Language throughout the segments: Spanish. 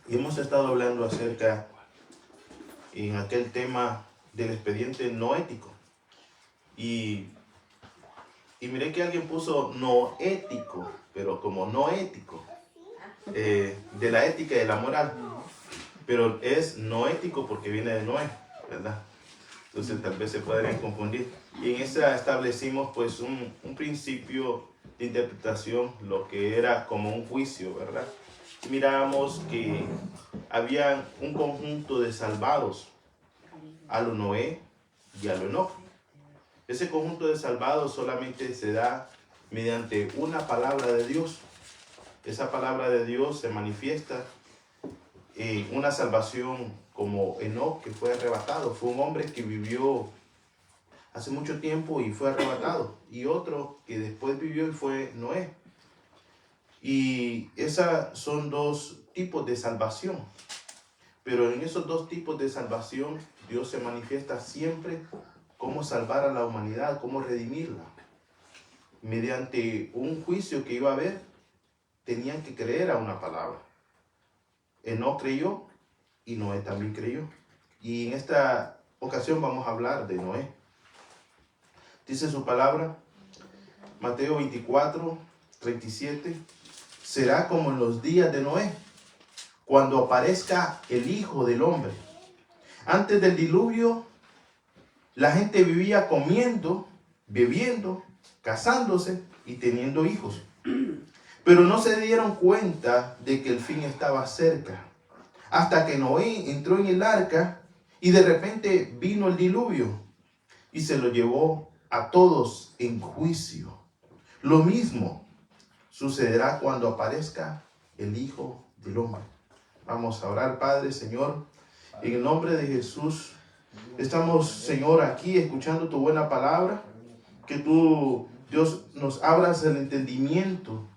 Y hemos estado hablando acerca en aquel tema del expediente no ético. Y miré que alguien puso no ético, pero como no ético, de la ética y de la moral. Pero es no ético porque viene de Noé, ¿verdad? Entonces tal vez se podrían confundir. Y en esa establecimos pues un principio de interpretación, lo que era como un juicio, ¿verdad? Mirábamos que había un conjunto de salvados, a lo Noé y a lo Enoc. Ese conjunto de salvados solamente se da mediante una palabra de Dios. Esa palabra de Dios se manifiesta en una salvación como Enoc, que fue arrebatado. Fue un hombre que vivió hace mucho tiempo y fue arrebatado. Y otro que después vivió y fue Noé. Y esos son dos tipos de salvación. Pero en esos dos tipos de salvación, Dios se manifiesta siempre cómo salvar a la humanidad, cómo redimirla. Mediante un juicio que iba a haber, tenían que creer a una palabra. Enoc creyó y Noé también creyó. Y en esta ocasión vamos a hablar de Noé. Dice su palabra, Mateo 24, 37, será como en los días de Noé, cuando aparezca el Hijo del Hombre. Antes del diluvio, la gente vivía comiendo, bebiendo, casándose y teniendo hijos. Pero no se dieron cuenta de que el fin estaba cerca. Hasta que Noé entró en el arca y de repente vino el diluvio y se lo llevó a todos en juicio. Lo mismo sucederá cuando aparezca el Hijo del Hombre. Vamos a orar, Padre, Señor, en el nombre de Jesús. Estamos, Señor, aquí escuchando tu buena palabra. Que tú, Dios, nos abras el entendimiento,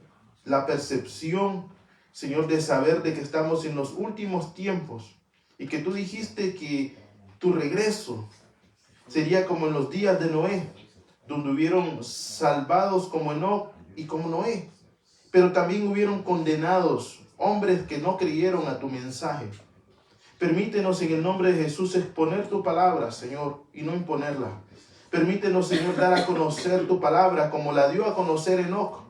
la percepción, Señor, de saber de que estamos en los últimos tiempos. Y que tú dijiste que tu regreso sería como en los días de Noé, donde hubieron salvados como Enoc y como Noé. Pero también hubieron condenados, hombres que no creyeron a tu mensaje. Permítenos en el nombre de Jesús exponer tu palabra, Señor, y no imponerla. Permítenos, Señor, dar a conocer tu palabra como la dio a conocer Enoc.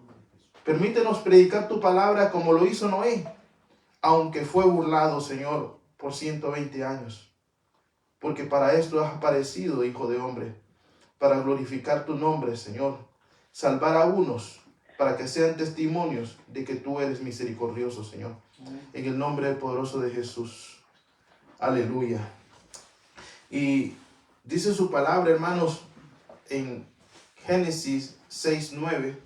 Permítenos predicar tu palabra como lo hizo Noé, aunque fue burlado, Señor, por 120 años. Porque para esto has aparecido, Hijo de Hombre, para glorificar tu nombre, Señor. Salvar a unos para que sean testimonios de que tú eres misericordioso, Señor. En el nombre poderoso de Jesús. Aleluya. Y dice su palabra, hermanos, en Génesis 6:9,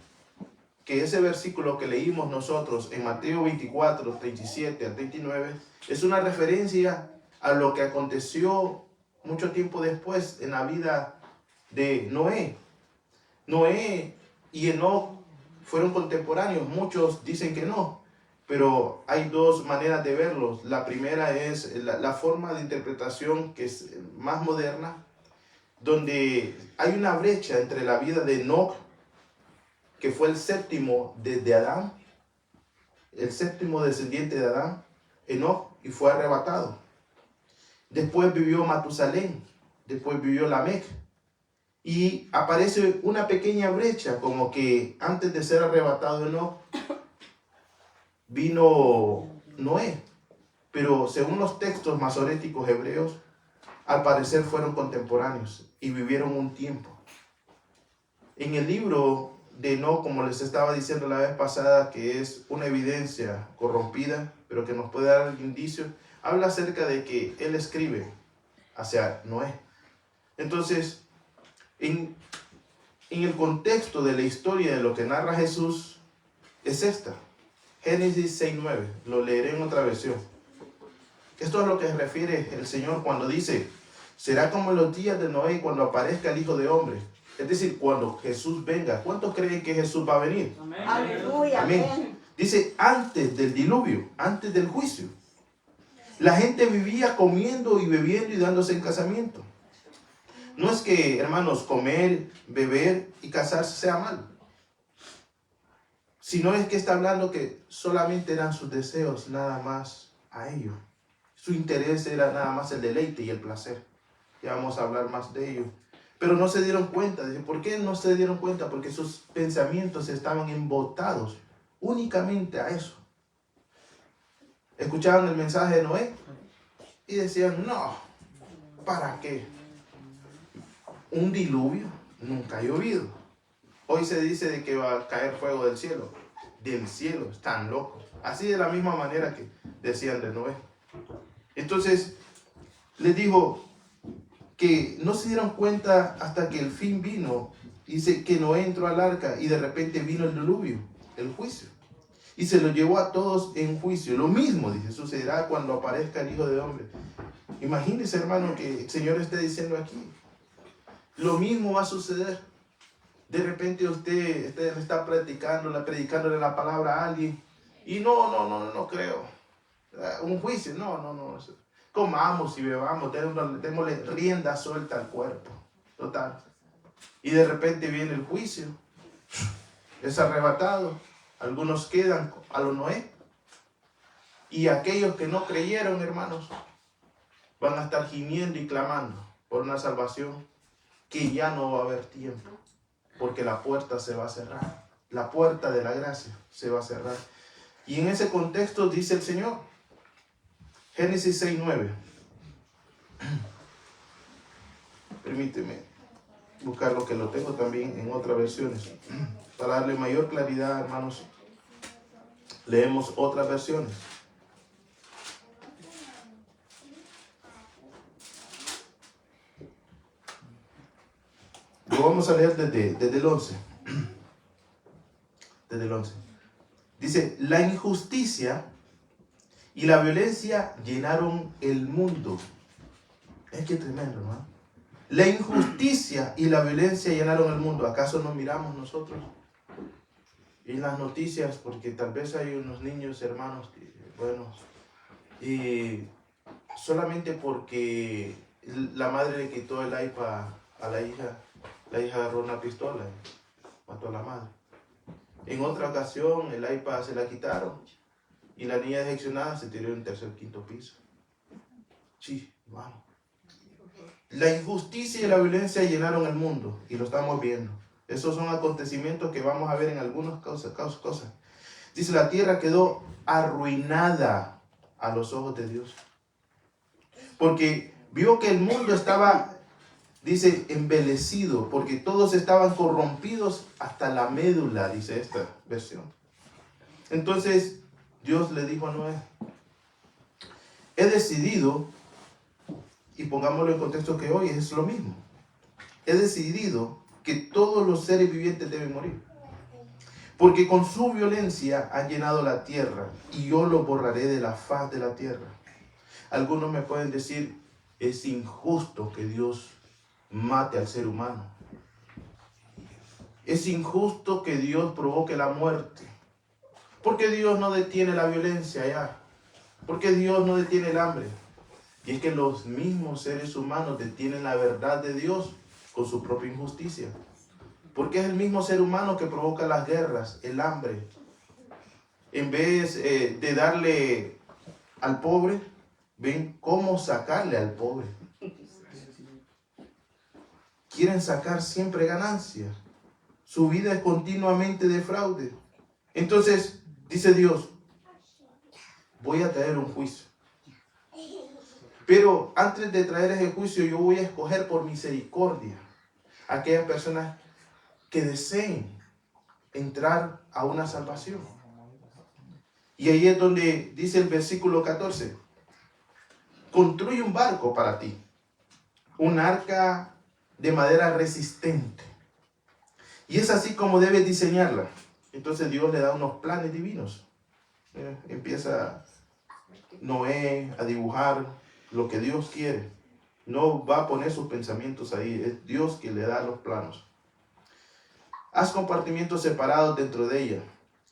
que ese versículo que leímos nosotros en Mateo 24, 37 al 39, es una referencia a lo que aconteció mucho tiempo después en la vida de Noé. Noé y Enoc fueron contemporáneos. Muchos dicen que no, pero hay dos maneras de verlos. La primera es la forma de interpretación que es más moderna, donde hay una brecha entre la vida de Enoc, que fue el séptimo de Adán, el séptimo descendiente de Adán, Enoc, y fue arrebatado. Después vivió Matusalén, después vivió Lamec, y aparece una pequeña brecha, como que antes de ser arrebatado Enoc, vino Noé. Pero según los textos masoréticos hebreos, al parecer fueron contemporáneos y vivieron un tiempo. En el libro de Enoc, como les estaba diciendo la vez pasada, que es una evidencia corrompida, pero que nos puede dar indicios, habla acerca de que él escribe hacia Noé. Entonces, en el contexto de la historia de lo que narra Jesús, es esta. Génesis 6:9, lo leeré en otra versión. Esto es lo que se refiere el Señor cuando dice, será como en los días de Noé cuando aparezca el Hijo de Hombre. Es decir, cuando Jesús venga. ¿Cuántos creen que Jesús va a venir? Amén. Aleluya. Amén. Dice, antes del diluvio, antes del juicio. La gente vivía comiendo y bebiendo y dándose en casamiento. No es que, hermanos, comer, beber y casarse sea mal. Sino es que está hablando que solamente eran sus deseos, nada más. a ello. Su interés era nada más el deleite y el placer. Ya vamos a hablar más de ello. Pero no se dieron cuenta. Dice, ¿por qué no se dieron cuenta? Porque sus pensamientos estaban embotados únicamente a eso. Escuchaban el mensaje de Noé y decían, no, ¿para qué? Un diluvio nunca ha llovido. Hoy se dice de que va a caer fuego del cielo. Del cielo, están locos. Así de la misma manera que decían de Noé. Entonces, les digo que no se dieron cuenta hasta que el fin vino. Dice que Noé entró al arca y de repente vino el diluvio, el juicio. Y se lo llevó a todos en juicio. Lo mismo, dice, sucederá cuando aparezca el Hijo del Hombre. Imagínense, hermano, que el Señor esté diciendo aquí. Lo mismo va a suceder. De repente usted está predicándole la palabra a alguien. Y no creo. Un juicio, no. Comamos y bebamos, démosle rienda suelta al cuerpo. Total. Y de repente viene el juicio. Es arrebatado. Algunos quedan a lo Noé. Y aquellos que no creyeron, hermanos, van a estar gimiendo y clamando por una salvación que ya no va a haber tiempo. Porque la puerta se va a cerrar. La puerta de la gracia se va a cerrar. Y en ese contexto dice el Señor. Génesis 6:9. Permíteme buscar lo que lo tengo también en otras versiones. Para darle mayor claridad, hermanos, leemos otras versiones. Lo vamos a leer desde el 11. Desde el 11. Dice, la injusticia y la violencia llenaron el mundo. Es que tremendo, ¿no? La injusticia y la violencia llenaron el mundo. ¿Acaso no miramos nosotros en las noticias? Porque tal vez hay unos niños, hermanos, que, bueno, y solamente porque la madre le quitó el iPad a la hija agarró una pistola y mató a la madre. En otra ocasión el iPad se la quitaron y la niña decepcionada se tiró en el tercer, quinto piso. Sí, vamos. La injusticia y la violencia llenaron el mundo y lo estamos viendo. Esos son acontecimientos que vamos a ver en algunas cosas. Dice, la tierra quedó arruinada a los ojos de Dios. Porque vio que el mundo estaba, dice, embelecido, porque todos estaban corrompidos hasta la médula, dice esta versión. Entonces, Dios le dijo a Noé, he decidido, y pongámoslo en contexto que hoy es lo mismo, he decidido que todos los seres vivientes deben morir, porque con su violencia han llenado la tierra, y yo lo borraré de la faz de la tierra. Algunos me pueden decir, es injusto que Dios mate al ser humano. Es injusto que Dios provoque la muerte. Porque Dios no detiene la violencia ya. Porque Dios no detiene el hambre. Y es que los mismos seres humanos detienen la verdad de Dios con su propia injusticia. Porque es el mismo ser humano que provoca las guerras, el hambre. En vez de darle al pobre, ven cómo sacarle al pobre. Quieren sacar siempre ganancias. Su vida es continuamente de fraude. Entonces, dice Dios, voy a traer un juicio. Pero antes de traer ese juicio, yo voy a escoger por misericordia a aquellas personas que deseen entrar a una salvación. Y ahí es donde dice el versículo 14, construye un barco para ti, un arca de madera resistente. Y es así como debes diseñarla. Entonces Dios le da unos planes divinos. Empieza Noé a dibujar lo que Dios quiere. No va a poner sus pensamientos ahí. Es Dios quien le da los planos. Haz compartimientos separados dentro de ella.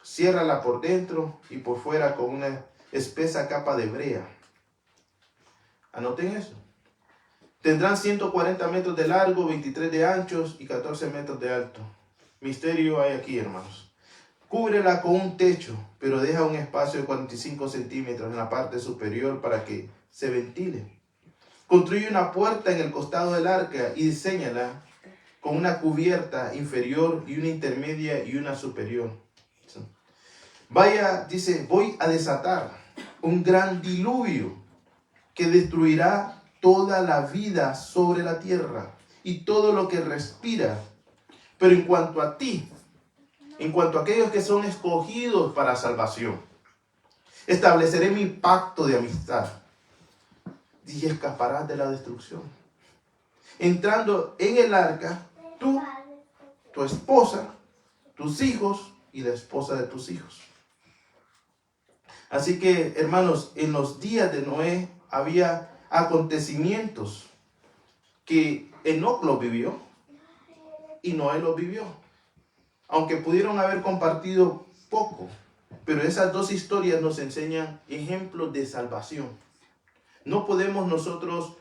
Ciérrala por dentro y por fuera con una espesa capa de brea. Anoten eso. Tendrán 140 metros de largo, 23 de anchos y 14 metros de alto. Misterio hay aquí, hermanos. Cúbrela con un techo, pero deja un espacio de 45 centímetros en la parte superior para que se ventile. Construye una puerta en el costado del arca y diséñala con una cubierta inferior y una intermedia y una superior. Vaya, dice, voy a desatar un gran diluvio que destruirá toda la vida sobre la tierra y todo lo que respira. Pero en cuanto a ti, en cuanto a aquellos que son escogidos para salvación, estableceré mi pacto de amistad y escaparás de la destrucción. Entrando en el arca, tú, tu esposa, tus hijos y la esposa de tus hijos. Así que, hermanos, en los días de Noé había acontecimientos que Enoc los vivió y Noé los vivió. Aunque pudieron haber compartido poco, pero esas dos historias nos enseñan ejemplos de salvación. No podemos nosotros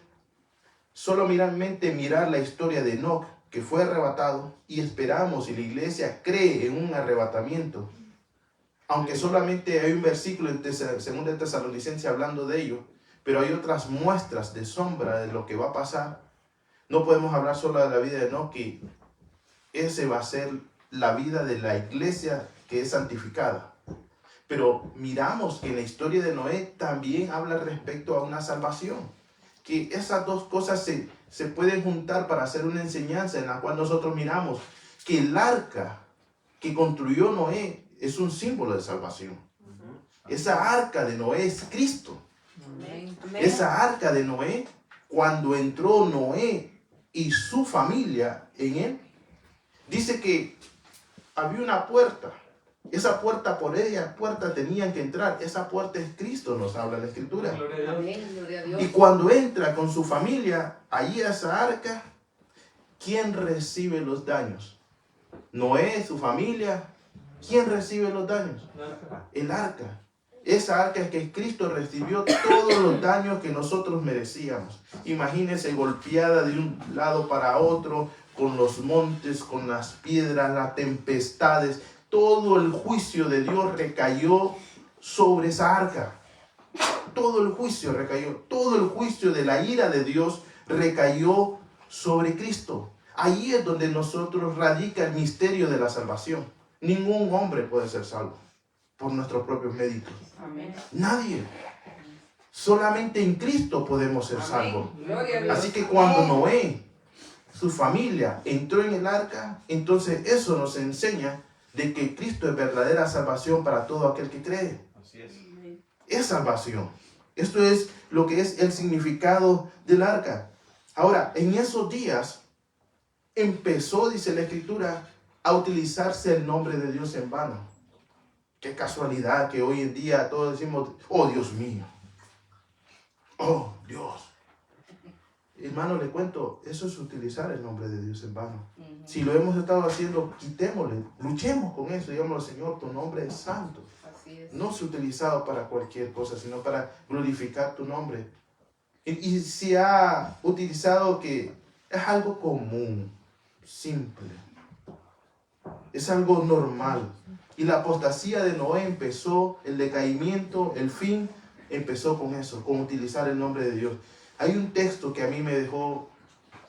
solamente mirar la historia de Enoc, que fue arrebatado, y esperamos y la iglesia cree en un arrebatamiento. Aunque solamente hay un versículo en 2 Tesalonicenses hablando de ello, pero hay otras muestras de sombra de lo que va a pasar. No podemos hablar solo de la vida de Enoc, que ese va a ser la vida de la iglesia que es santificada. Pero miramos que en la historia de Noé también habla respecto a una salvación. Que esas dos cosas se pueden juntar para hacer una enseñanza en la cual nosotros miramos que el arca que construyó Noé es un símbolo de salvación. Esa arca de Noé es Cristo. Esa arca de Noé, cuando entró Noé y su familia en él, dice que había una puerta. Esa puerta, por ella puerta tenían que entrar. Esa puerta es Cristo, nos habla la Escritura. Amén, gloria a Dios. Y cuando entra con su familia allí a esa arca, ¿quién recibe los daños? Noé, su familia. ¿Quién recibe los daños? El arca. Esa arca es que Cristo recibió todos los daños que nosotros merecíamos. Imagínense golpeada de un lado para otro, con los montes, con las piedras, las tempestades. Todo el juicio de Dios recayó sobre esa arca. Todo el juicio recayó. Todo el juicio de la ira de Dios recayó sobre Cristo. Ahí es donde nosotros radica el misterio de la salvación. Ningún hombre puede ser salvo por nuestros propios méritos. Amén. Nadie. Solamente en Cristo podemos ser salvos. Gloria a Dios. Así que cuando Noé, su familia, entró en el arca, entonces eso nos enseña de que Cristo es verdadera salvación para todo aquel que cree. Así es. Es salvación. Esto es lo que es el significado del arca. Ahora, en esos días empezó, dice la Escritura, a utilizarse el nombre de Dios en vano. Qué casualidad que hoy en día todos decimos, oh Dios mío, oh Dios. Hermano, le cuento, eso es utilizar el nombre de Dios en vano. Si lo hemos estado haciendo, quitémosle, luchemos con eso, digámosle, Señor, tu nombre es santo. Así es. No se ha utilizado para cualquier cosa, sino para glorificar tu nombre. Y se ha utilizado que es algo común, simple. Es algo normal. Y la apostasía de Noé empezó, el decaimiento, el fin, empezó con eso, con utilizar el nombre de Dios. Hay un texto que a mí me dejó,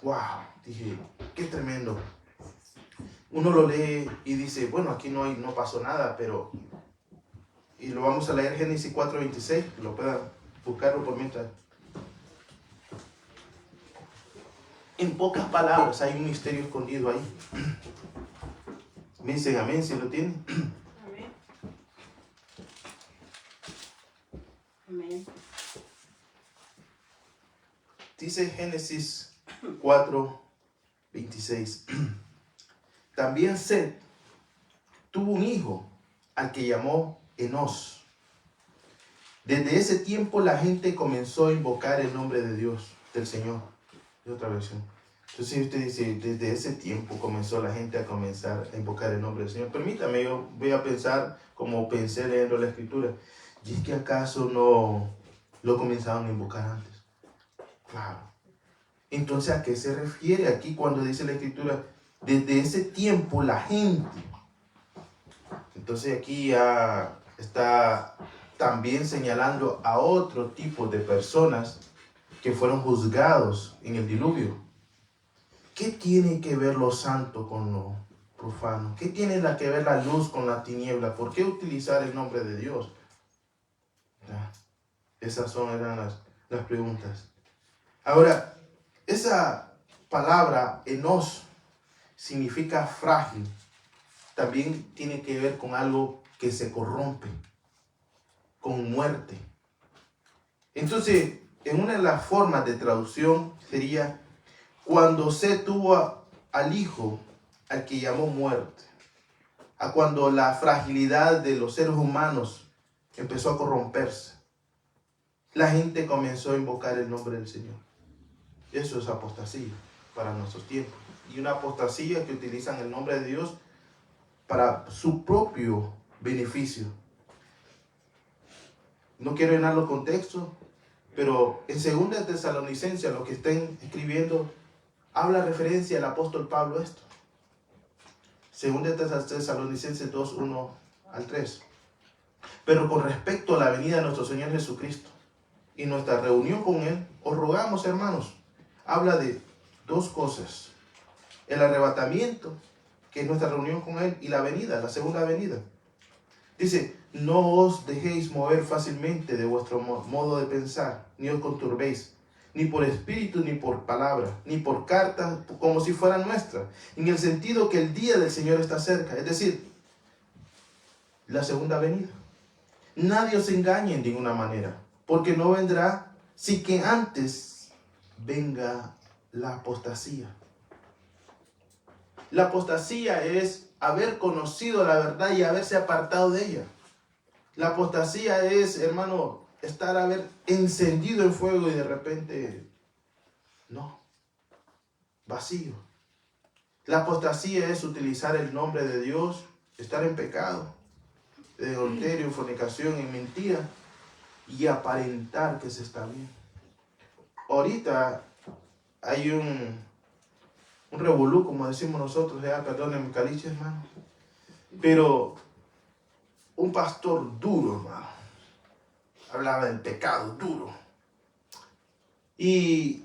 wow, dije, qué tremendo. Uno lo lee y dice, bueno, aquí no pasó nada, pero... Y lo vamos a leer Génesis 4:26, que lo puedan buscarlo por mientras. En pocas palabras hay un misterio escondido ahí. Me dicen amén si lo tienen. Amén. Amén. Dice Génesis 4:26. También Set tuvo un hijo al que llamó Enos. Desde ese tiempo la gente comenzó a invocar el nombre de Dios, del Señor. De otra versión. Entonces usted dice, desde ese tiempo comenzó la gente a comenzar a invocar el nombre del Señor. Permítame, yo voy a pensar como pensé leyendo la Escritura. ¿Y es que acaso no lo comenzaron a invocar antes? Claro. Entonces, ¿a qué se refiere aquí cuando dice la Escritura? Desde ese tiempo la gente Entonces aquí ya está también señalando a otro tipo de personas que fueron juzgados en el diluvio. ¿Qué tiene que ver lo santo con lo profano? ¿Qué tiene que ver la luz con la tiniebla? ¿Por qué utilizar el nombre de Dios? Esas eran las preguntas. Ahora, esa palabra enos significa frágil. También tiene que ver con algo que se corrompe, con muerte. Entonces, en una de las formas de traducción sería cuando se tuvo al hijo al que llamó muerte, a cuando la fragilidad de los seres humanos empezó a corromperse. La gente comenzó a invocar el nombre del Señor. Eso es apostasía para nuestros tiempos. Y una apostasía que utilizan el nombre de Dios para su propio beneficio. No quiero llenar los contextos, pero en 2 Tesalonicenses, lo que estén escribiendo, habla referencia al apóstol Pablo esto. 2 Tesalonicenses 2, 1 al 3. Pero con respecto a la venida de nuestro Señor Jesucristo y nuestra reunión con Él, os rogamos, hermanos, habla de dos cosas. El arrebatamiento, que es nuestra reunión con Él, y la venida, la segunda venida. Dice, no os dejéis mover fácilmente de vuestro modo de pensar, ni os conturbéis, ni por espíritu, ni por palabra, ni por carta, como si fuera nuestra, en el sentido que el día del Señor está cerca, es decir, la segunda venida. Nadie os engañe en ninguna manera, porque no vendrá sin que antes venga la apostasía. La apostasía es haber conocido la verdad y haberse apartado de ella. La apostasía es, hermano, haber encendido el fuego y de repente, no, vacío. La apostasía es utilizar el nombre de Dios, estar en pecado, de adulterio, fornicación, en mentira y aparentar que se está bien. Ahorita hay un revolú, como decimos nosotros, perdónenme, caliche, hermano, pero un pastor duro, hermano, hablaba del pecado duro. Y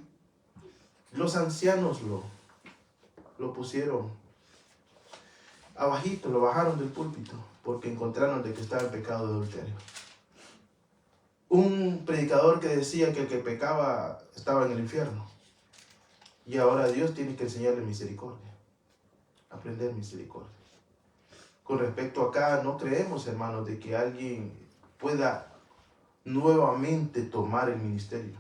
los ancianos lo pusieron abajito, lo bajaron del púlpito, porque encontraron de que estaba en pecado de adulterio. Un predicador que decía que el que pecaba estaba en el infierno. Y ahora Dios tiene que enseñarle misericordia, aprender misericordia. Con respecto acá, no creemos, hermanos, de que alguien pueda nuevamente tomar el ministerio.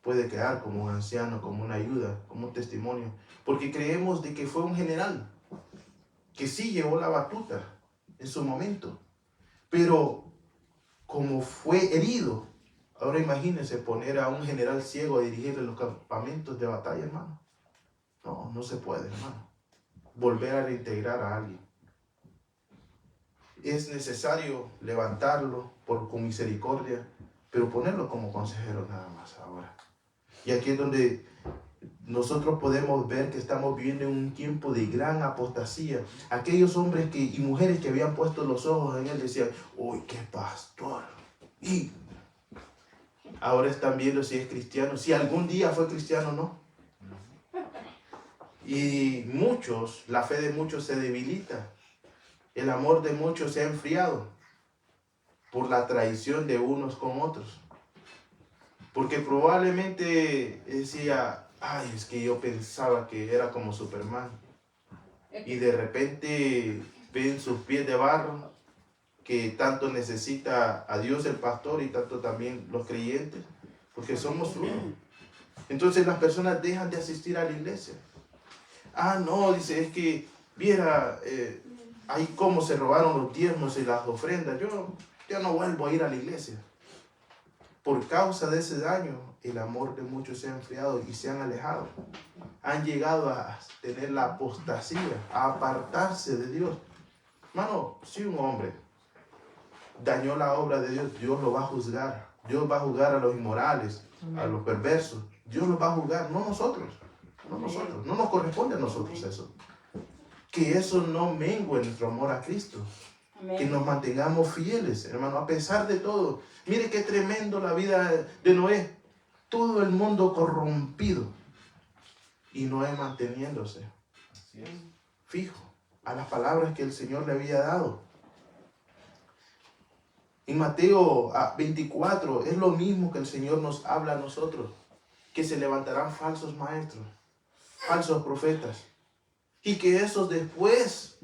Puede quedar como un anciano, como una ayuda, como un testimonio. Porque creemos de que fue un general que sí llevó la batuta en su momento. Pero como fue herido, ahora imagínense poner a un general ciego a dirigirle los campamentos de batalla, hermano. No, no se puede, hermano. Volver a reintegrar a alguien. Es necesario levantarlo con misericordia, pero ponerlo como consejero nada más ahora. Y aquí es donde nosotros podemos ver que estamos viviendo en un tiempo de gran apostasía. Aquellos hombres y mujeres que habían puesto los ojos en él decían, uy, qué pastor. Y ahora están viendo si es cristiano, si algún día fue cristiano o no. Y la fe de muchos se debilita. El amor de muchos se ha enfriado por la traición de unos con otros. Porque probablemente decía, ay, es que yo pensaba que era como Superman. Y de repente ven sus pies de barro, que tanto necesita a Dios el pastor y tanto también los creyentes, porque somos uno. Entonces las personas dejan de asistir a la iglesia. Ah, no, dice, es que viera ahí cómo se robaron los diezmos y las ofrendas. Yo ya no vuelvo a ir a la iglesia. Por causa de ese daño, el amor de muchos se ha enfriado y se han alejado. Han llegado a tener la apostasía, a apartarse de Dios. Hermano, si un hombre dañó la obra de Dios, Dios lo va a juzgar. Dios va a juzgar a los inmorales, a los perversos. Dios los va a juzgar, no nosotros. No nosotros. No nos corresponde a nosotros eso. Que eso no mengue nuestro amor a Cristo. Que nos mantengamos fieles, hermano, a pesar de todo. Mire qué tremendo la vida de Noé. Todo el mundo corrompido. Y Noé manteniéndose fijo a las palabras que el Señor le había dado. En Mateo 24 es lo mismo que el Señor nos habla a nosotros. Que se levantarán falsos maestros, falsos profetas. Y que esos después,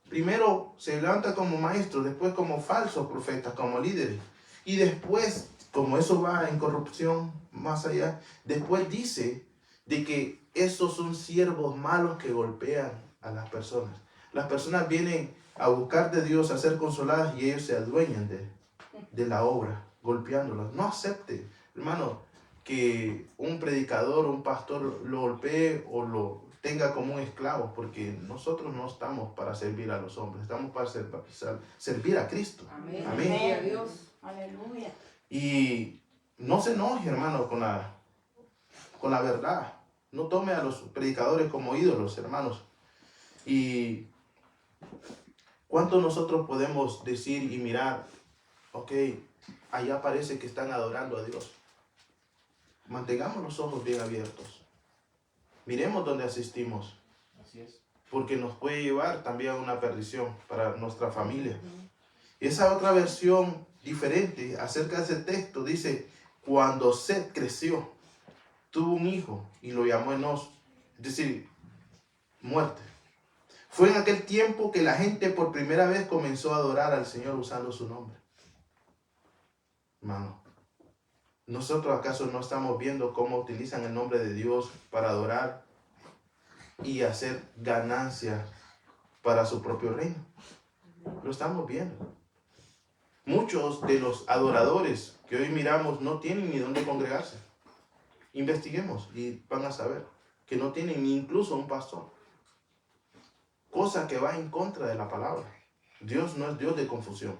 primero se levantan como maestros, después como falsos profetas, como líderes. Y después, como eso va en corrupción más allá, después dice de que esos son siervos malos que golpean a las personas. Las personas vienen a buscar de Dios, a ser consoladas y ellos se adueñan de la obra, golpeándolas. No acepte, hermano, que un predicador o un pastor lo golpee o lo tenga como un esclavo, porque nosotros no estamos para servir a los hombres, estamos para servir a Cristo. Amén. Amén. Gloria a Dios. Aleluya. Y no se enoje, hermano, con la verdad. No tome a los predicadores como ídolos, hermanos. Y cuánto nosotros podemos decir y mirar, ok, allá parece que están adorando a Dios. Mantengamos los ojos bien abiertos. Miremos dónde asistimos. Así es. Porque nos puede llevar también a una perdición para nuestra familia. Esa otra versión diferente acerca de ese texto dice, cuando Set creció, tuvo un hijo y lo llamó Enos, es decir, muerte. Fue en aquel tiempo que la gente por primera vez comenzó a adorar al Señor usando su nombre. Hermano, ¿nosotros acaso no estamos viendo cómo utilizan el nombre de Dios para adorar y hacer ganancia para su propio reino? Lo estamos viendo. Muchos de los adoradores que hoy miramos no tienen ni dónde congregarse. Investiguemos y van a saber que no tienen ni incluso un pastor. Cosa que va en contra de la palabra. Dios no es Dios de confusión.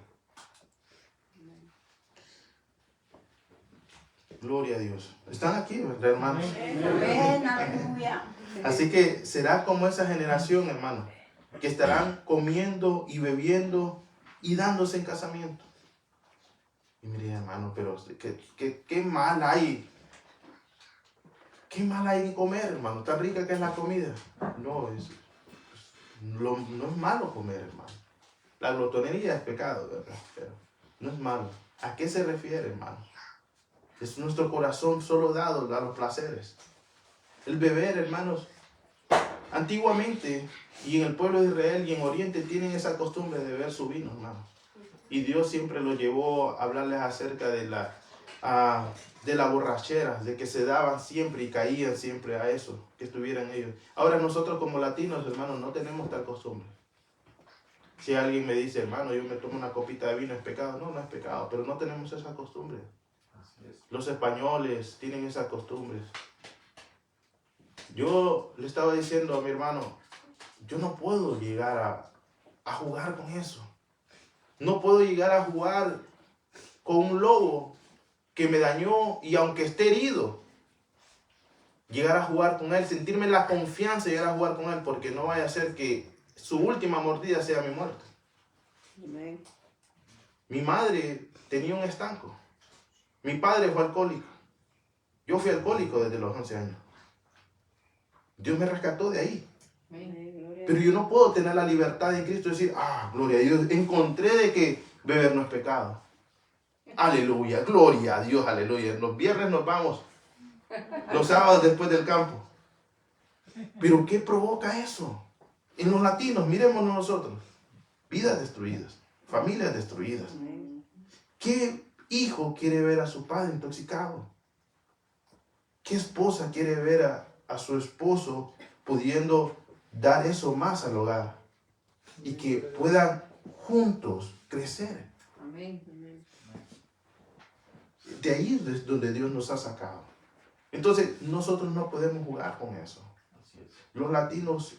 Gloria a Dios. ¿Están aquí, verdad, hermanos? Amén, aleluya. Así que será como esa generación, hermano, que estarán comiendo y bebiendo y dándose en casamiento. Y mire, hermano, pero ¿qué mal hay? ¿Qué mal hay en comer, hermano? Tan rica que es la comida. No es malo comer, hermano. La glotonería es pecado, ¿verdad? Pero no es malo. ¿A qué se refiere, hermano? Es nuestro corazón solo dado a los placeres. El beber, hermanos, antiguamente y en el pueblo de Israel y en Oriente tienen esa costumbre de beber su vino, hermanos. Y Dios siempre los llevó a hablarles acerca de la borrachera, de que se daban siempre y caían siempre a eso, que estuvieran ellos. Ahora nosotros como latinos, hermanos, no tenemos tal costumbre. Si alguien me dice, hermano, yo me tomo una copita de vino, ¿es pecado? No, no es pecado, pero no tenemos esa costumbre. Así es. Los españoles tienen esas costumbres. Yo le estaba diciendo a mi hermano, yo no puedo llegar a jugar con eso. No puedo llegar a jugar con un lobo que me dañó y aunque esté herido, llegar a jugar con él, sentirme la confianza de llegar a jugar con él, porque no vaya a ser que su última mordida sea mi muerte. Amén. Mi madre tenía un estanco. Mi padre fue alcohólico. Yo fui alcohólico desde los 11 años. Dios me rescató de ahí. Amén. Gloria a Pero Dios. yo no puedo tener la libertad en Cristo y decir, gloria a Dios, encontré de que beber no es pecado. Aleluya, gloria a Dios, aleluya. Los viernes nos vamos, los sábados después del campo. Pero ¿qué provoca eso? En los latinos, mirémonos nosotros. Vidas destruidas, familias destruidas. Amén. ¿Qué hijo quiere ver a su padre intoxicado? ¿Qué esposa quiere ver a su esposo pudiendo dar eso más al hogar? Y que puedan juntos crecer. Amén. Amén. De ahí es donde Dios nos ha sacado. Entonces, nosotros no podemos jugar con eso. Así es. Los latinos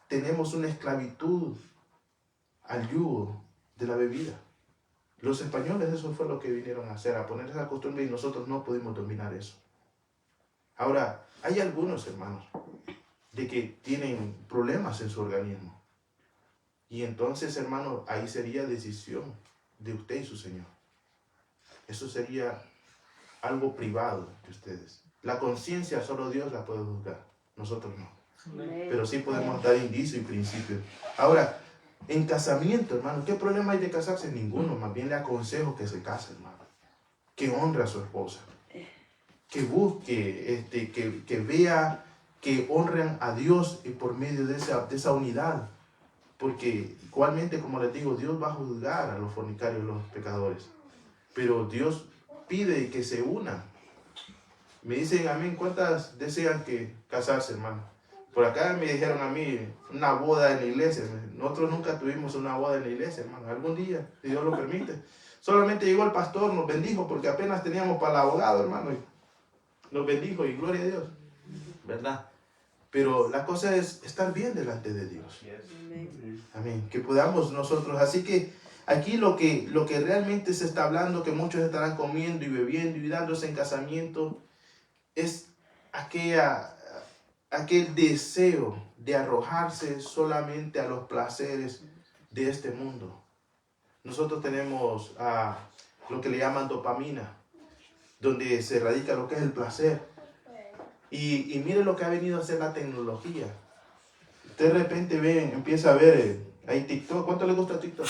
tenemos una esclavitud al yugo de la bebida. Los españoles eso fue lo que vinieron a hacer, a poner esa costumbre y nosotros no pudimos dominar eso. Ahora, hay algunos hermanos de que tienen problemas en su organismo Y entonces, hermano, ahí sería decisión de usted y su Señor. Eso sería algo privado de ustedes. La conciencia solo Dios la puede juzgar, nosotros no. Amén. Pero sí podemos dar indicios y principios. Ahora, en casamiento, hermano, ¿qué problema hay de casarse? Ninguno. Más bien le aconsejo que se case, hermano. Que honre a su esposa. Que busque, que vea que honren a Dios y por medio de esa unidad. Porque igualmente, como les digo, Dios va a juzgar a los fornicarios y los pecadores. Pero Dios pide que se unan. Me dicen a mí, ¿cuántas desean que casarse, hermano? Por acá me dijeron a mí, una boda en la iglesia. Nosotros nunca tuvimos una boda en la iglesia, hermano. Algún día, si Dios lo permite. Solamente llegó el pastor, nos bendijo, porque apenas teníamos para el abogado, hermano. Y nos bendijo y gloria a Dios. ¿Verdad? Pero la cosa es estar bien delante de Dios. Así es. Amén. Amén. Que podamos nosotros. Así que aquí lo que realmente se está hablando, que muchos estarán comiendo y bebiendo y dándose en casamiento, es aquel deseo de arrojarse solamente a los placeres de este mundo. Nosotros tenemos lo que le llaman dopamina, donde se radica lo que es el placer. Y mire lo que ha venido a hacer la tecnología. Usted de repente empieza a ver, hay TikTok. ¿Cuánto le gusta TikTok?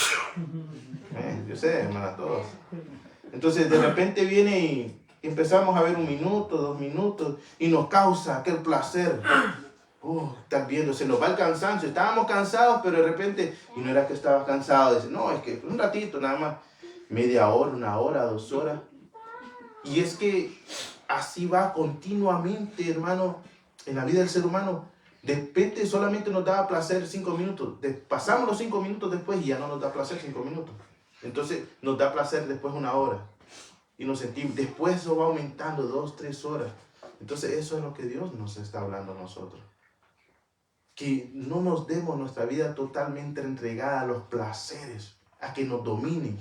Yo sé, hermano, a todos. Entonces de repente viene y empezamos a ver 1 minuto, 2 minutos, y nos causa aquel placer. Estás viendo, se nos va el cansancio. Estábamos cansados, pero de repente, y no era que estaba cansado, dice, no, es que un ratito nada más, media hora, 1 hora, 2 horas. Y es que así va continuamente, hermano, en la vida del ser humano. De repente solamente nos da placer 5 minutos. Pasamos los 5 minutos después y ya no nos da placer 5 minutos. Entonces nos da placer después 1 hora. Y nos sentimos, después eso va aumentando 2, 3 horas. Entonces eso es lo que Dios nos está hablando a nosotros. Que no nos demos nuestra vida totalmente entregada a los placeres, a que nos dominen.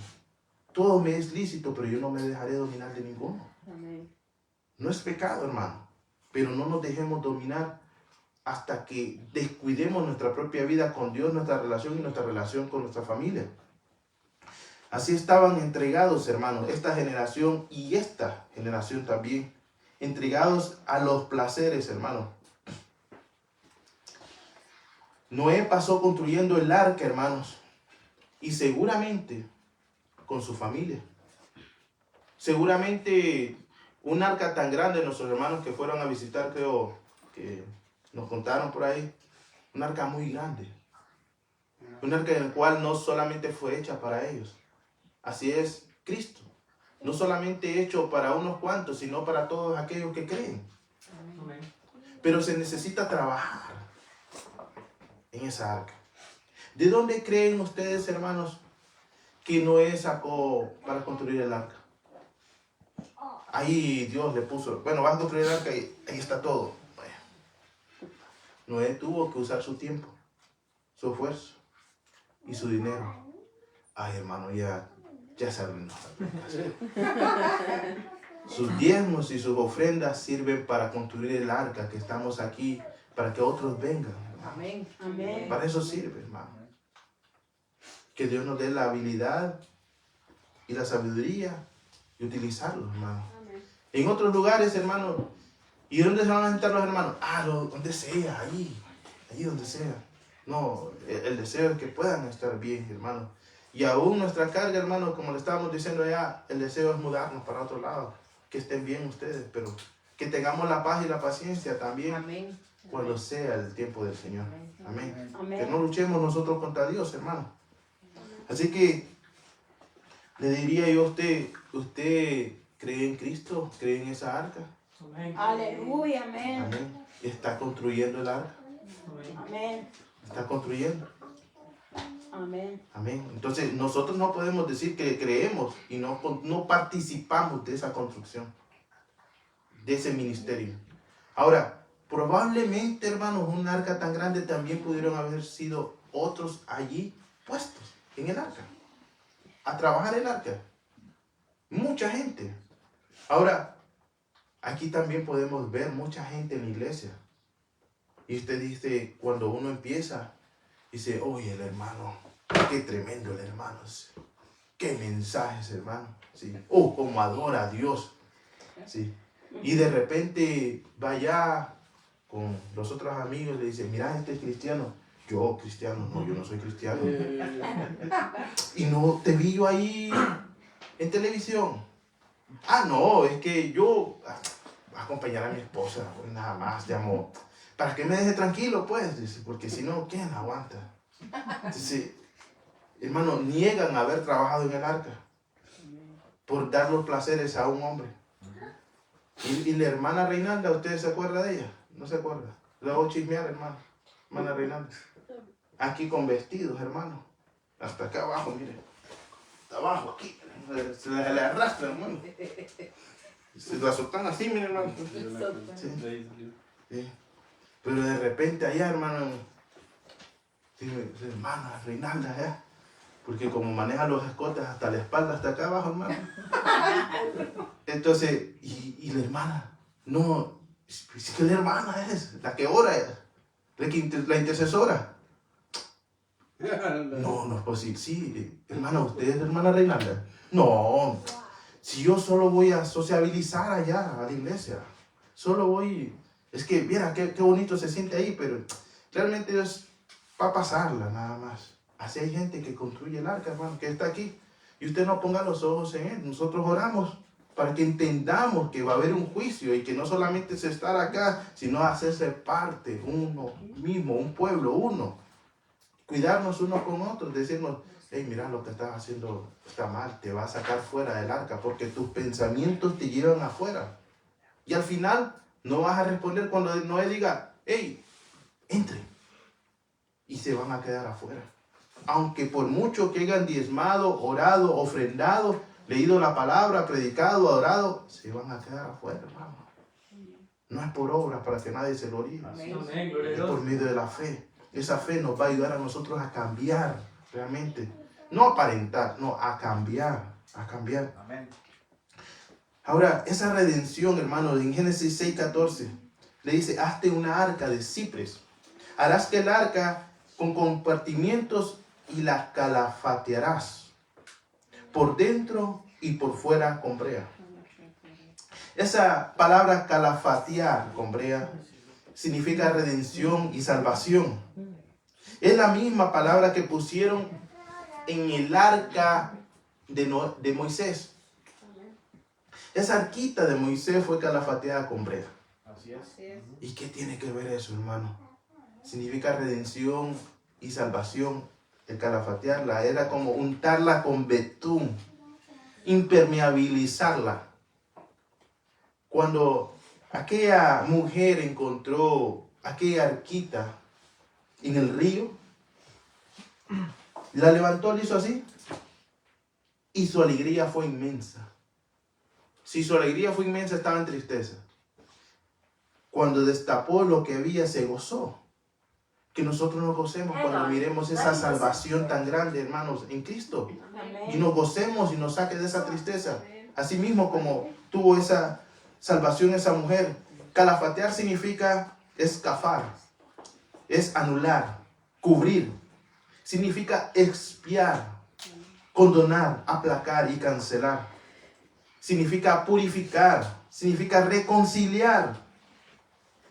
Todo me es lícito, pero yo no me dejaré dominar de ninguno. Amén. No es pecado, hermano, pero no nos dejemos dominar hasta que descuidemos nuestra propia vida con Dios, nuestra relación y nuestra relación con nuestra familia. Así estaban entregados, hermanos, esta generación y esta generación también, entregados a los placeres, hermanos. Noé pasó construyendo el arca, hermanos, y seguramente con su familia. Seguramente un arca tan grande, nuestros hermanos que fueron a visitar, creo que nos contaron por ahí, un arca muy grande. Un arca en el cual no solamente fue hecha para ellos. Así es Cristo. No solamente hecho para unos cuantos, sino para todos aquellos que creen. Amén. Pero se necesita trabajar en esa arca. ¿De dónde creen ustedes, hermanos, que Noé sacó para construir el arca? Ahí Dios le puso, bueno, vas a construir el arca y ahí está todo. Bueno, Noé tuvo que usar su tiempo, su esfuerzo y su dinero. Ay, hermano, ya se arruinó. Sus diezmos y sus ofrendas sirven para construir el arca, que estamos aquí, para que otros vengan. Amén. Amén. Para eso sirve, hermano. Que Dios nos dé la habilidad y la sabiduría y utilizarlo, hermano. Amén. En otros lugares, hermano, ¿y dónde se van a sentar los hermanos? Donde sea, allí donde sea. No, el deseo es que puedan estar bien, hermano. Y aún nuestra carga, hermano, como le estábamos diciendo allá, el deseo es mudarnos para otro lado. Que estén bien ustedes, pero que tengamos la paz y la paciencia también Amén. cuando sea el tiempo del Señor. Amén. Que Amén. no luchemos nosotros contra Dios, hermano. Así que le diría yo a ¿usted cree en Cristo? ¿Cree en esa arca? Aleluya. Amén. Amén. ¿Está construyendo el arca? Amén. ¿Está construyendo? Amén. Amén. Entonces nosotros no podemos decir que creemos y no participamos de esa construcción, de ese ministerio. Ahora, probablemente, hermanos, un arca tan grande también pudieron haber sido otros allí puestos en el arca, a trabajar el arca. Mucha gente. Ahora, aquí también podemos ver mucha gente en la iglesia. Y usted dice, cuando uno empieza, dice, oye, el hermano Qué tremendo, hermanos. Qué mensajes, hermano. ¿Sí? Oh, cómo adora a Dios. ¿Sí? Y de repente va allá con los otros amigos y le dice, mira, este es cristiano. Yo, cristiano, no, yo no soy cristiano. Y no te vi yo ahí en televisión. Ah, no, es que yo voy a acompañar a mi esposa, pues nada más, llamo. Para que me deje tranquilo, pues, dice, porque si no, ¿quién aguanta? Dice, hermano, niegan haber trabajado en el arca por dar los placeres a un hombre. Y la hermana Reinalda, ¿usted se acuerda de ella? ¿No se acuerda? La voy a chismear, hermano. Hermana Reinalda. Aquí con vestidos, hermano. Hasta acá abajo, mire. Hasta abajo, aquí. Se le arrastra, hermano. Se la soltan así, mire, hermano. Sí. Sí. Pero de repente allá, hermano, hermana Reinalda, ¿eh? Porque como maneja los escotes hasta la espalda, hasta acá abajo, hermano. Entonces, y la hermana, no, es que la hermana es, la que ora, la intercesora. No, no es posible. Sí, hermana, ¿usted es hermana Reinalda? No, si yo solo voy a sociabilizar allá a la iglesia, solo voy, es que, mira, qué bonito se siente ahí, pero realmente es para pasarla nada más. Así hay gente que construye el arca, hermano, que está aquí, y usted no ponga los ojos en él. Nosotros oramos para que entendamos que va a haber un juicio y que no solamente es estar acá, sino hacerse parte, uno mismo, un pueblo, uno. Cuidarnos unos con otros, decirnos, hey, mira, lo que estás haciendo está mal, te va a sacar fuera del arca, porque tus pensamientos te llevan afuera. Y al final no vas a responder cuando Noé diga, hey, entre. Y se van a quedar afuera. Aunque por mucho que hayan diezmado, orado, ofrendado, leído la palabra, predicado, adorado, se van a quedar afuera, hermano. No es por obras para que nadie se gloríe. Es por medio de la fe. Esa fe nos va a ayudar a nosotros a cambiar realmente. No aparentar, no, a cambiar. A cambiar. Amén. Ahora, esa redención, hermano, en Génesis 6:14, le dice, hazte una arca de cipres. Harás que el arca con compartimientos y la calafatearás por dentro y por fuera con brea. Esa palabra calafatear con brea significa redención y salvación. Es la misma palabra que pusieron en el arca de Moisés. Esa arquita de Moisés fue calafateada con brea. Así es. ¿Y qué tiene que ver eso, hermano? Significa redención y salvación. El calafatearla era como untarla con betún, impermeabilizarla. Cuando aquella mujer encontró aquella arquita en el río, la levantó, le hizo así, y su alegría fue inmensa. Si su alegría fue inmensa, estaba en tristeza. Cuando destapó lo que había, se gozó. Que nosotros nos gocemos cuando miremos esa salvación tan grande, hermanos, en Cristo. Y nos gocemos y nos saque de esa tristeza. Así mismo como tuvo esa salvación esa mujer. Calafatear significa escafar, es anular, cubrir. Significa expiar, condonar, aplacar y cancelar. Significa purificar, significa reconciliar.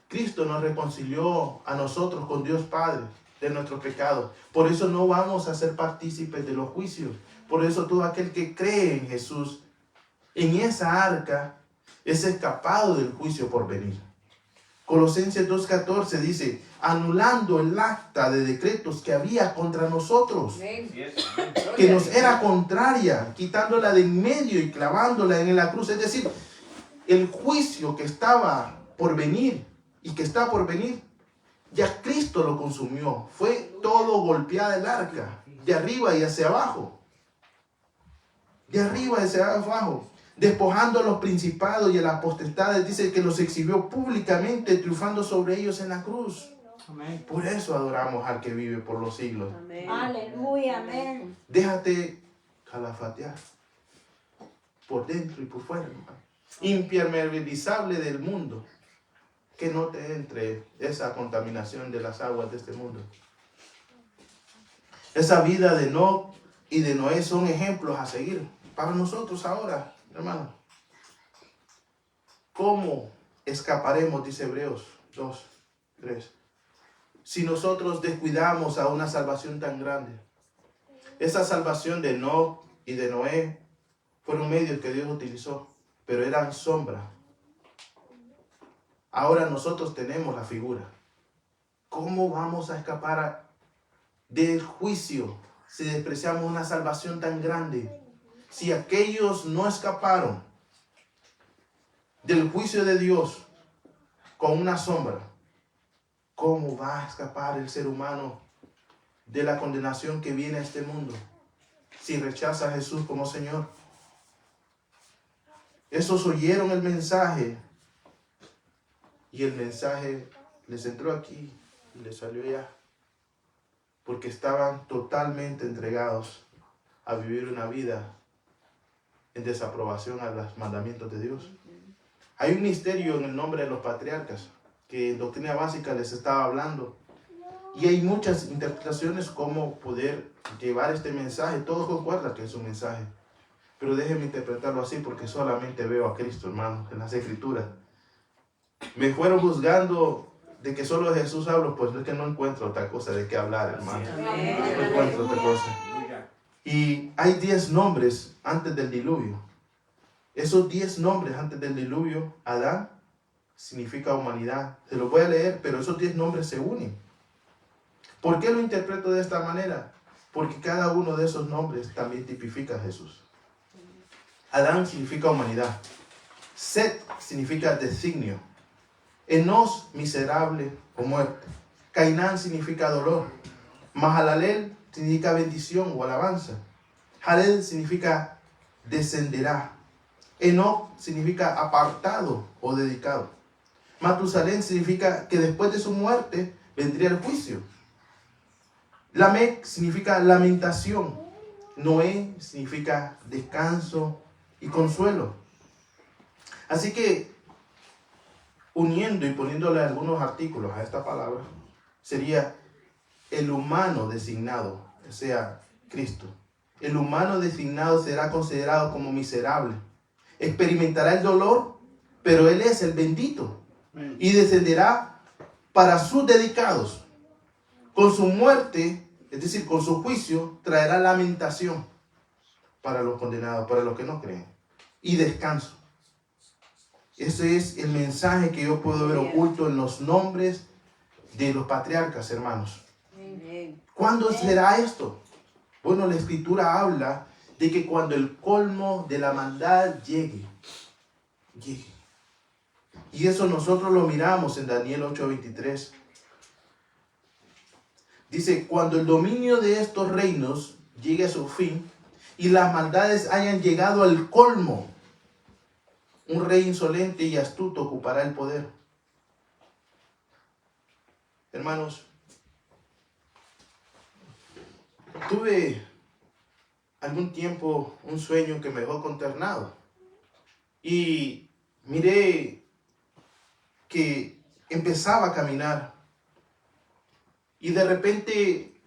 Cristo nos reconcilió a nosotros con Dios Padre de nuestros pecados. Por eso no vamos a ser partícipes de los juicios. Por eso todo aquel que cree en Jesús, en esa arca, es escapado del juicio por venir. Colosenses 2:14 dice, anulando el acta de decretos que había contra nosotros, que nos era contraria, quitándola de en medio y clavándola en la cruz. Es decir, el juicio que estaba por venir y que está por venir, ya Cristo lo consumió. Fue todo golpeada el arca, de arriba y hacia abajo. De arriba y hacia abajo. Despojando a los principados y a las potestades, dice que los exhibió públicamente, triunfando sobre ellos en la cruz. Amén. Por eso adoramos al que vive por los siglos. Amén. Aleluya, amén. Déjate calafatear por dentro y por fuera, hermano. Impermeabilizable del mundo. Que no te entre esa contaminación de las aguas de este mundo. Esa vida de Enoc y de Noé son ejemplos a seguir para nosotros ahora, hermano. ¿Cómo escaparemos? Dice Hebreos 2, 3. Si nosotros descuidamos a una salvación tan grande. Esa salvación de Enoc y de Noé fueron medios que Dios utilizó, pero eran sombra. Ahora nosotros tenemos la figura. ¿Cómo vamos a escapar del juicio si despreciamos una salvación tan grande? Si aquellos no escaparon del juicio de Dios con una sombra, ¿cómo va a escapar el ser humano de la condenación que viene a este mundo si rechaza a Jesús como Señor? Esos oyeron el mensaje y el mensaje les entró aquí y les salió allá, porque estaban totalmente entregados a vivir una vida en desaprobación a los mandamientos de Dios. Hay un misterio en el nombre de los patriarcas que en Doctrina Básica les estaba hablando, y hay muchas interpretaciones cómo poder llevar este mensaje. Todos concuerdan que es un mensaje, pero déjenme interpretarlo así porque solamente veo a Cristo, hermano, en las Escrituras. Me fueron juzgando de que solo de Jesús hablo, pues es que no encuentro otra cosa de qué hablar, hermano. No encuentro otra cosa. Y hay 10 nombres antes del diluvio. Esos 10 nombres antes del diluvio, Adán significa humanidad. Se los voy a leer, pero esos 10 nombres se unen. ¿Por qué lo interpreto de esta manera? Porque cada uno de esos nombres también tipifica a Jesús. Adán significa humanidad. Set significa designio. Enos, miserable o muerte. Cainán significa dolor. Mahalalel significa bendición o alabanza. Jared significa descenderá. Enoc significa apartado o dedicado. Matusalén significa que después de su muerte vendría el juicio. Lamec significa lamentación. Noé significa descanso y consuelo. Así que, uniendo y poniéndole algunos artículos a esta palabra, sería el humano designado, o sea, Cristo. El humano designado será considerado como miserable. Experimentará el dolor, pero Él es el bendito. Y descenderá para sus dedicados. Con su muerte, es decir, con su juicio, traerá lamentación para los condenados, para los que no creen. Y descanso. Ese es el mensaje que yo puedo ver oculto en los nombres de los patriarcas, hermanos. ¿Cuándo será esto? Bueno, la Escritura habla de que cuando el colmo de la maldad llegue. Y eso nosotros lo miramos en Daniel 8:23. Dice, cuando el dominio de estos reinos llegue a su fin y las maldades hayan llegado al colmo, un rey insolente y astuto ocupará el poder. Hermanos, tuve algún tiempo un sueño que me dejó consternado. Y miré que empezaba a caminar. Y de repente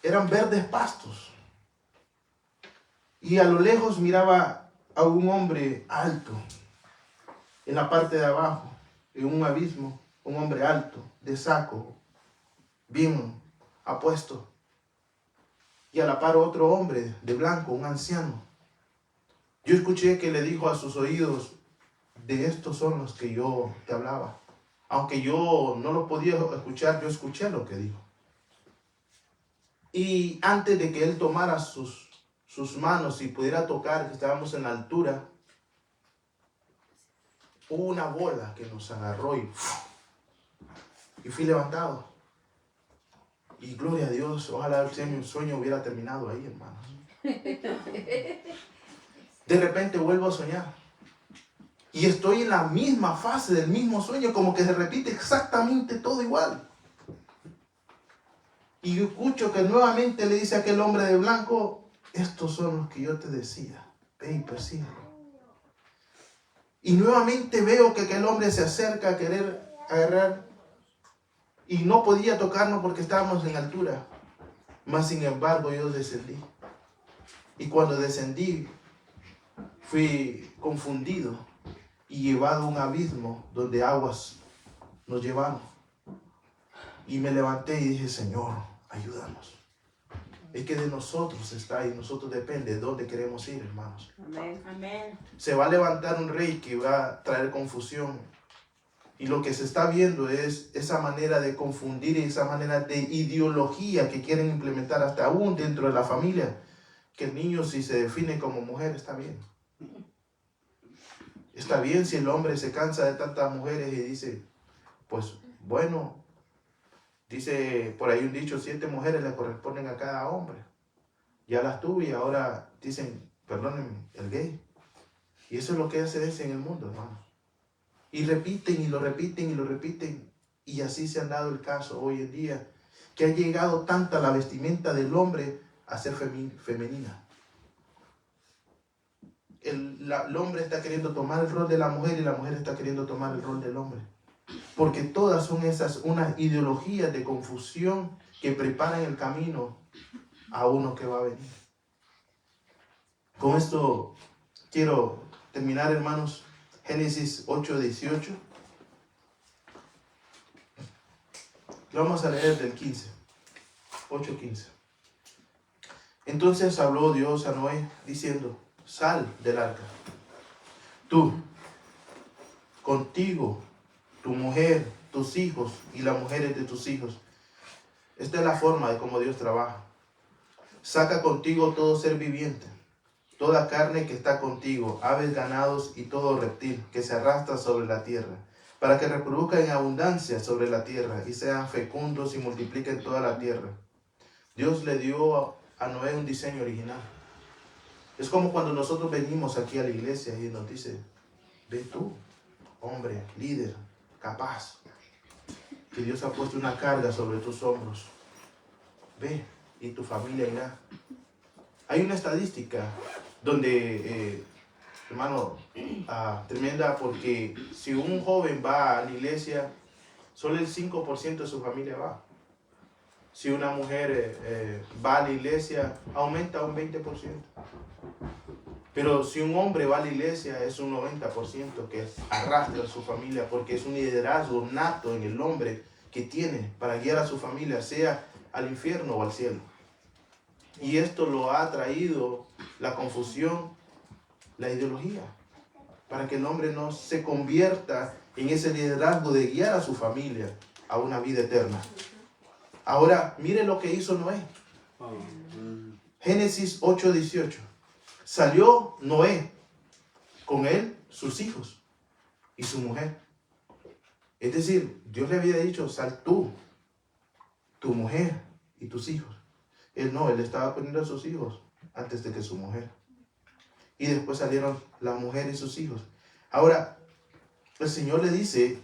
eran verdes pastos. Y a lo lejos miraba a un hombre alto. En la parte de abajo, en un abismo, un hombre alto, de saco, bien apuesto. Y a la par otro hombre de blanco, un anciano. Yo escuché que le dijo a sus oídos, de estos son los que yo te hablaba. Aunque yo no lo podía escuchar, yo escuché lo que dijo. Y antes de que él tomara sus manos y pudiera tocar, que estábamos en la altura, hubo una bola que nos agarró y fui levantado. Y gloria a Dios, ojalá el sueño hubiera terminado ahí, hermanos. De repente vuelvo a soñar. Y estoy en la misma fase del mismo sueño, como que se repite exactamente todo igual. Y yo escucho que nuevamente le dice a aquel hombre de blanco, estos son los que yo te decía, ve y persíguelo. Y nuevamente veo que aquel hombre se acerca a querer agarrar y no podía tocarnos porque estábamos en altura. Mas sin embargo yo descendí. Y cuando descendí, fui confundido y llevado a un abismo donde aguas nos llevaron. Y me levanté y dije, Señor, ayúdanos. Es que de nosotros está y nosotros depende de dónde queremos ir, hermanos. Amén. Amén. Se va a levantar un rey que va a traer confusión. Y lo que se está viendo es esa manera de confundir y esa manera de ideología que quieren implementar hasta aún dentro de la familia. Que el niño, si se define como mujer, está bien. Está bien si el hombre se cansa de tantas mujeres y dice, pues bueno, dice por ahí un dicho, 7 mujeres le corresponden a cada hombre. Ya las tuve y ahora dicen, perdónenme, el gay. Y eso es lo que hace ese en el mundo, hermano. Y repiten y lo repiten y lo repiten. Y así se han dado el caso hoy en día, que ha llegado tanta la vestimenta del hombre a ser femenina. El hombre está queriendo tomar el rol de la mujer y la mujer está queriendo tomar el rol del hombre. Porque todas son unas ideologías de confusión que preparan el camino a uno que va a venir. Con esto quiero terminar, hermanos. Génesis 8:18. Lo vamos a leer del 15. 8:15. Entonces habló Dios a Noé diciendo, sal del arca, tú, contigo, tu mujer, tus hijos y las mujeres de tus hijos. Esta es la forma de cómo Dios trabaja. Saca contigo todo ser viviente, toda carne que está contigo, aves, ganados y todo reptil que se arrastra sobre la tierra, para que reproduzca en abundancia sobre la tierra y sean fecundos y multipliquen toda la tierra. Dios le dio a Noé un diseño original. Es como cuando nosotros venimos aquí a la iglesia y nos dice, ve tú, hombre, líder, capaz, que Dios ha puesto una carga sobre tus hombros. Ve y tu familia irá. Hay una estadística donde, hermano, tremenda, porque si un joven va a la iglesia, solo el 5% de su familia va. Si una mujer va a la iglesia, aumenta un 20%. Pero si un hombre va a la iglesia, es un 90% que arrastra a su familia, porque es un liderazgo nato en el hombre que tiene para guiar a su familia, sea al infierno o al cielo. Y esto lo ha traído la confusión, la ideología, para que el hombre no se convierta en ese liderazgo de guiar a su familia a una vida eterna. Ahora, mire lo que hizo Noé. Génesis 8:18. Salió Noé, con él sus hijos y su mujer. Es decir, Dios le había dicho, sal tú, tu mujer y tus hijos. Él no, él estaba poniendo a sus hijos antes de que su mujer. Y después salieron la mujer y sus hijos. Ahora, el Señor le dice,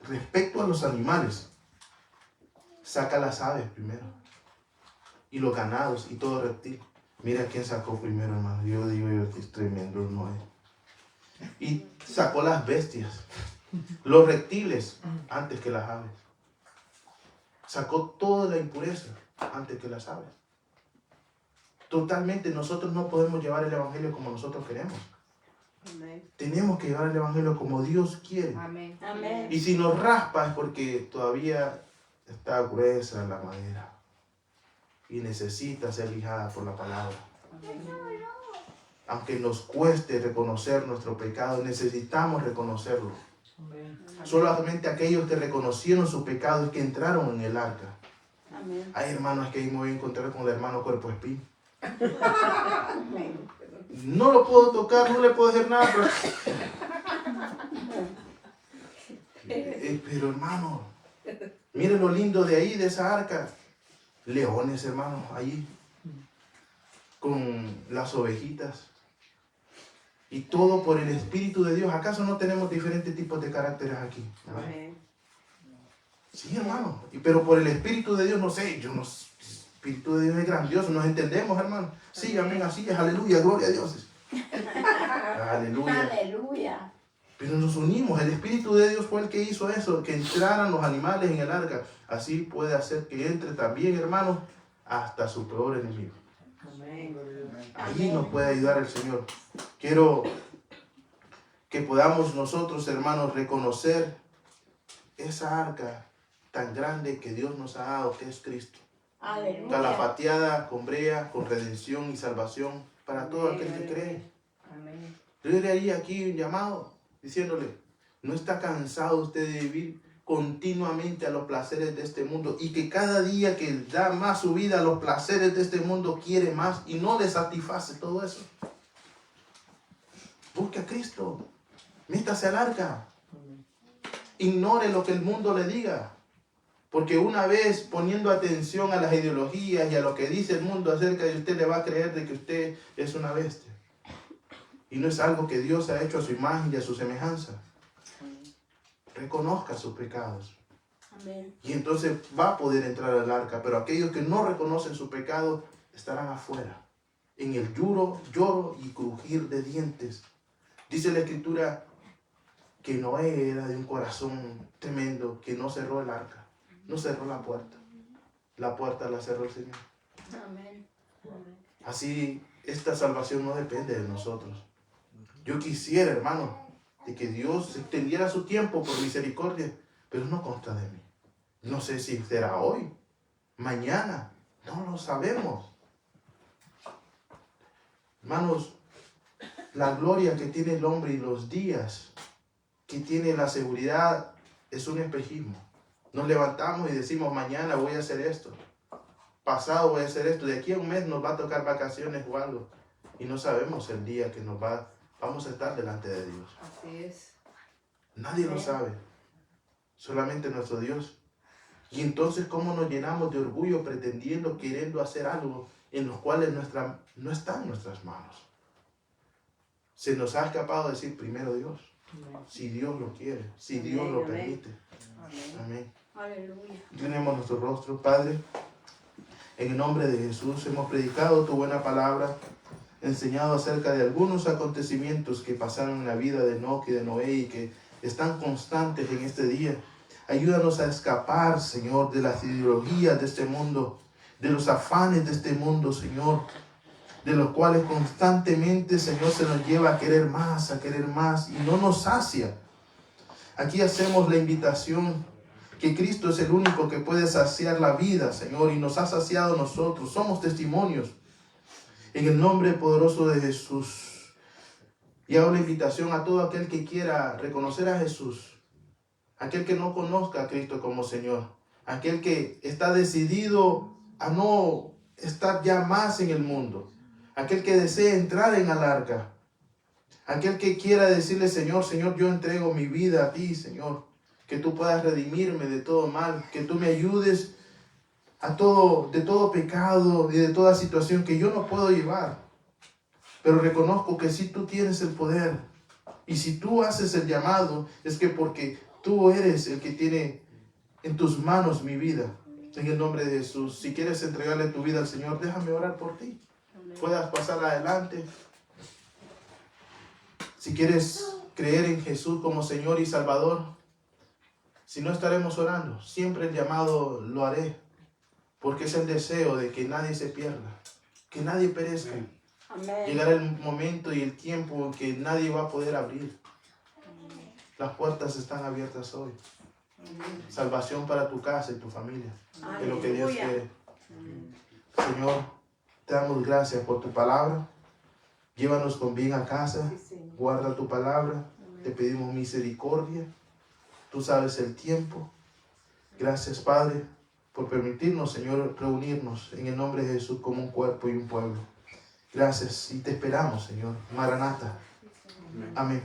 respecto a los animales, saca las aves primero. Y los ganados y todo reptil. Mira quién sacó primero, hermano. Yo digo, es tremendo, Noé. Y sacó las bestias, los reptiles, antes que las aves. Sacó toda la impureza antes que las aves. Totalmente, nosotros no podemos llevar el evangelio como nosotros queremos. Amén. Tenemos que llevar el evangelio como Dios quiere. Amén. Amén. Y si nos raspa es porque todavía está gruesa la madera y necesita ser lijada por la palabra. Aunque nos cueste reconocer nuestro pecado, necesitamos reconocerlo. Solamente aquellos que reconocieron su pecado es que entraron en el arca. Amén. Hay hermanos que ahí me voy a encontrar con el hermano cuerpo espín. No lo puedo tocar, no le puedo hacer nada. Pero hermano, mire lo lindo de ahí, de esa arca. Leones, hermano, allí. Con las ovejitas. Y todo por el Espíritu de Dios. ¿Acaso no tenemos diferentes tipos de caracteres aquí? Amén. Sí, hermano. Pero por el Espíritu de Dios, no sé, el Espíritu de Dios es grandioso, nos entendemos, hermano. Sí, amén, así es, aleluya, gloria a Dios. Aleluya. Aleluya. Pero nos unimos. El Espíritu de Dios fue el que hizo eso, que entraran los animales en el arca. Así puede hacer que entre también, hermanos, hasta su peor enemigo. Amén. Allí nos puede ayudar el Señor. Quiero que podamos nosotros, hermanos, reconocer esa arca tan grande que Dios nos ha dado, que es Cristo. Aleluya. Calafateada, con brea, con redención y salvación para todo aquel que cree. Amén. Yo le haría aquí un llamado diciéndole, ¿no está cansado usted de vivir continuamente a los placeres de este mundo y que cada día que da más su vida a los placeres de este mundo quiere más y no le satisface todo eso? Busque a Cristo, métase al arca, ignore lo que el mundo le diga, porque una vez poniendo atención a las ideologías y a lo que dice el mundo acerca de usted, le va a creer de que usted es una bestia. Y no es algo que Dios ha hecho a su imagen y a su semejanza. Reconozca sus pecados. Amén. Y entonces va a poder entrar al arca. Pero aquellos que no reconocen su pecado estarán afuera. En el lloro y crujir de dientes. Dice la Escritura que Noé era de un corazón tremendo, que no cerró el arca. No cerró la puerta. La puerta la cerró el Señor. Amén. Así, esta salvación no depende de nosotros. Yo quisiera, hermano, de que Dios extendiera su tiempo por misericordia, pero no consta de mí. No sé si será hoy, mañana, no lo sabemos. Hermanos, la gloria que tiene el hombre y los días que tiene la seguridad es un espejismo. Nos levantamos y decimos, mañana voy a hacer esto, pasado voy a hacer esto, de aquí a un mes nos va a tocar vacaciones o algo, y no sabemos el día que vamos a estar delante de Dios. Así es. Nadie lo sabe, solamente nuestro Dios. Y entonces, ¿cómo nos llenamos de orgullo pretendiendo, queriendo hacer algo en los cuales no están nuestras manos? Se nos ha escapado decir primero Dios, si Dios lo quiere, si Dios lo Amén. permite. Amén. Amén. Aleluya. Tenemos nuestro rostro, Padre. En el nombre de Jesús hemos predicado tu buena palabra, enseñado acerca de algunos acontecimientos que pasaron en la vida de Enoc y de Noé y que están constantes en este día. Ayúdanos a escapar, Señor, de las ideologías de este mundo, de los afanes de este mundo, Señor, de los cuales constantemente, Señor, se nos lleva a querer más y no nos sacia. Aquí hacemos la invitación que Cristo es el único que puede saciar la vida, Señor, y nos ha saciado nosotros. Somos testimonios. En el nombre poderoso de Jesús. Y hago la invitación a todo aquel que quiera reconocer a Jesús, aquel que no conozca a Cristo como Señor, aquel que está decidido a no estar ya más en el mundo, aquel que desea entrar en el arca, aquel que quiera decirle, Señor, Señor, yo entrego mi vida a ti, Señor, que tú puedas redimirme de todo mal, que tú me ayudes de todo pecado y de toda situación que yo no puedo llevar. Pero reconozco que si tú tienes el poder y si tú haces el llamado, es que porque tú eres el que tiene en tus manos mi vida. En el nombre de Jesús, si quieres entregarle tu vida al Señor, déjame orar por ti. Puedas pasar adelante. Si quieres creer en Jesús como Señor y Salvador, si no estaremos orando, siempre el llamado lo haré. Porque es el deseo de que nadie se pierda, que nadie perezca. Amén. Llegará el momento y el tiempo en que nadie va a poder abrir. Las puertas están abiertas hoy. Salvación para tu casa y tu familia. Es lo que Dios Aleluya. quiere. Señor, te damos gracias por tu palabra. Llévanos con bien a casa. Sí, Señor. Guarda tu palabra. Te pedimos misericordia. Tú sabes el tiempo. Gracias, Padre, por permitirnos, Señor, reunirnos en el nombre de Jesús como un cuerpo y un pueblo. Gracias y te esperamos, Señor. Maranata. Amén.